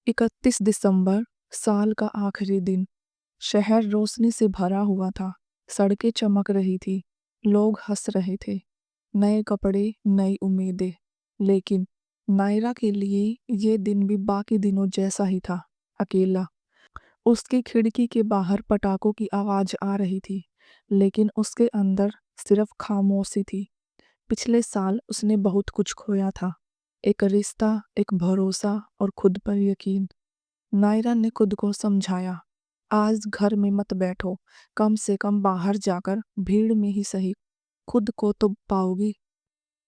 31 दिसंबर, साल का आखिरी दिन। शहर रोशनी से भरा हुआ था। सड़कें चमक रही थी। लोग हंस रहे थे। नए कपड़े, नई उम्मीदें। लेकिन नायरा के लिए ये दिन भी बाकी दिनों जैसा ही था, अकेला। उसकी खिड़की के बाहर पटाखों की आवाज आ रही थी, लेकिन उसके अंदर सिर्फ खामोशी थी। पिछले साल उसने बहुत कुछ खोया था। एक रिश्ता, एक भरोसा और खुद पर यकीन। नायरा ने खुद को समझाया, आज घर में मत बैठो, कम से कम बाहर जाकर भीड़ में ही सही खुद को तो पाओगी।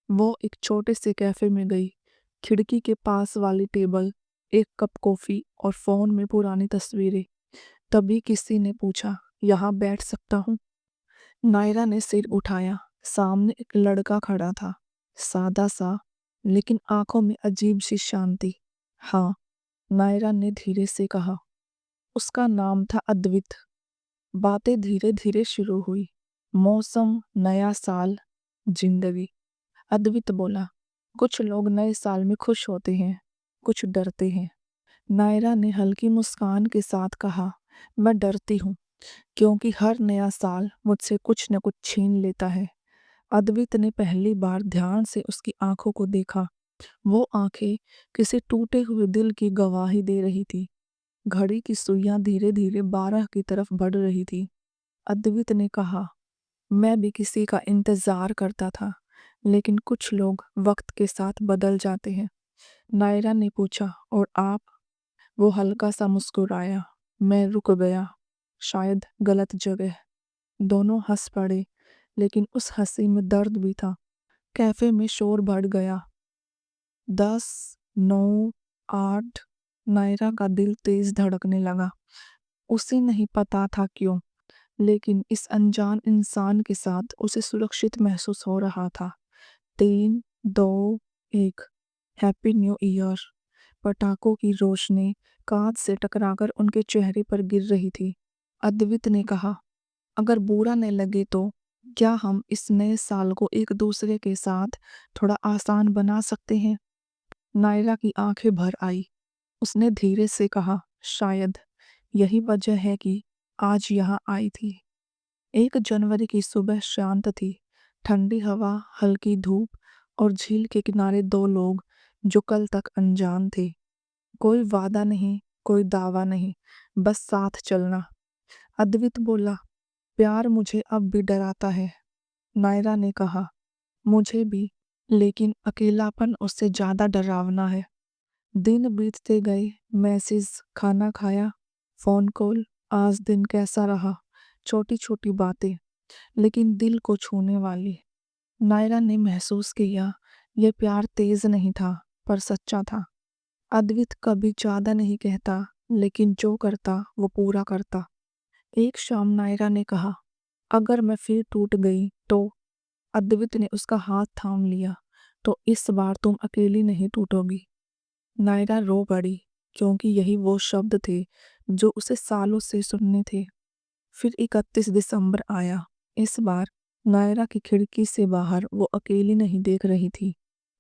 वो एक छोटे से कैफे में गई। खिड़की के पास वाली टेबल, एक कप कॉफी और फोन में पुरानी तस्वीरें। तभी किसी ने पूछा, यहाँ बैठ सकता हूँ? नायरा ने सिर उठाया। सामने एक लड़का खड़ा था, सादा सा, लेकिन आंखों में अजीब सी शांति। हाँ, नायरा ने धीरे से कहा। उसका नाम था अद्वित। बातें धीरे धीरे शुरू हुई। मौसम, नया साल, जिंदगी। अद्वित बोला, कुछ लोग नए साल में खुश होते हैं, कुछ डरते हैं। नायरा ने हल्की मुस्कान के साथ कहा, मैं डरती हूँ, क्योंकि हर नया साल मुझसे कुछ न कुछ छीन लेता है। अद्वित ने पहली बार ध्यान से उसकी आंखों को देखा। वो आंखें किसी टूटे हुए दिल की गवाही दे रही थी। घड़ी की सुइयां धीरे धीरे 12 की तरफ बढ़ रही थी। अद्वित ने कहा, मैं भी किसी का इंतजार करता था, लेकिन कुछ लोग वक्त के साथ बदल जाते हैं। नायरा ने पूछा, और आप? वो हल्का सा मुस्कुराया। मैं रुक गया, शायद गलत जगह। दोनों हंस पड़े, लेकिन उस हंसी में दर्द भी था। कैफे में शोर बढ़ गया। 10, 9, 8। नायरा का दिल तेज धड़कने लगा। उसे नहीं पता था क्यों, लेकिन इस अनजान इंसान के साथ उसे सुरक्षित महसूस हो रहा था। 3, 2, 1। Happy new year. पटाखों की रोशनी कांच से टकराकर उनके चेहरे पर गिर रही थी। अद्वित ने कहा, अगर बुरा न लगे तो क्या हम इस नए साल को एक दूसरे के साथ थोड़ा आसान बना सकते हैं? नायरा की आंखें भर आई। उसने धीरे से कहा, शायद यही वजह है कि आज यहाँ आई थी। 1 जनवरी की सुबह शांत थी। ठंडी हवा, हल्की धूप और झील के किनारे 2 लोग जो कल तक अनजान थे। कोई वादा नहीं, कोई दावा नहीं, बस साथ चलना। अद्वित बोला, प्यार मुझे अब भी डराता है। नायरा ने कहा, मुझे भी, लेकिन अकेलापन उससे ज्यादा डरावना है। दिन बीतते गए। मैसेज, खाना खाया, फोन कॉल, आज दिन कैसा रहा, छोटी छोटी बातें, लेकिन दिल को छूने वाली। नायरा ने महसूस किया, यह प्यार तेज नहीं था, पर सच्चा था। अद्वित कभी ज्यादा नहीं कहता, लेकिन जो करता वो पूरा करता। एक शाम नायरा ने कहा, अगर मैं फिर टूट गई तो? अद्वित ने उसका हाथ थाम लिया, तो इस बार तुम अकेली नहीं टूटोगी। नायरा रो पड़ी, क्योंकि यही वो शब्द थे जो उसे सालों से सुनने थे। फिर 31 दिसंबर आया। इस बार नायरा की खिड़की से बाहर वो अकेली नहीं देख रही थी।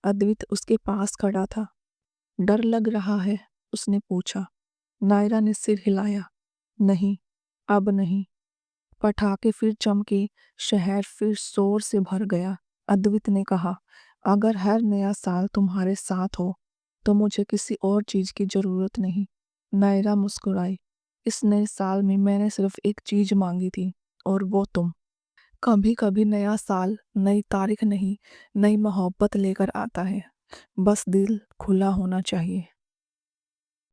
अद्वित उसके पास खड़ा था। डर लग रहा है? उसने पूछा। नायरा ने सिर हिलाया। नहीं, अब नहीं। पटाखे फिर चमके, शहर फिर शोर से भर गया। अद्वित ने कहा, अगर हर नया साल तुम्हारे साथ हो तो मुझे किसी और चीज की जरूरत नहीं। नायरा मुस्कुराई। इस नए साल में मैंने सिर्फ एक चीज मांगी थी, और वो तुम। कभी कभी नया साल नई तारीख नहीं, नई मोहब्बत लेकर आता है। बस दिल खुला होना चाहिए।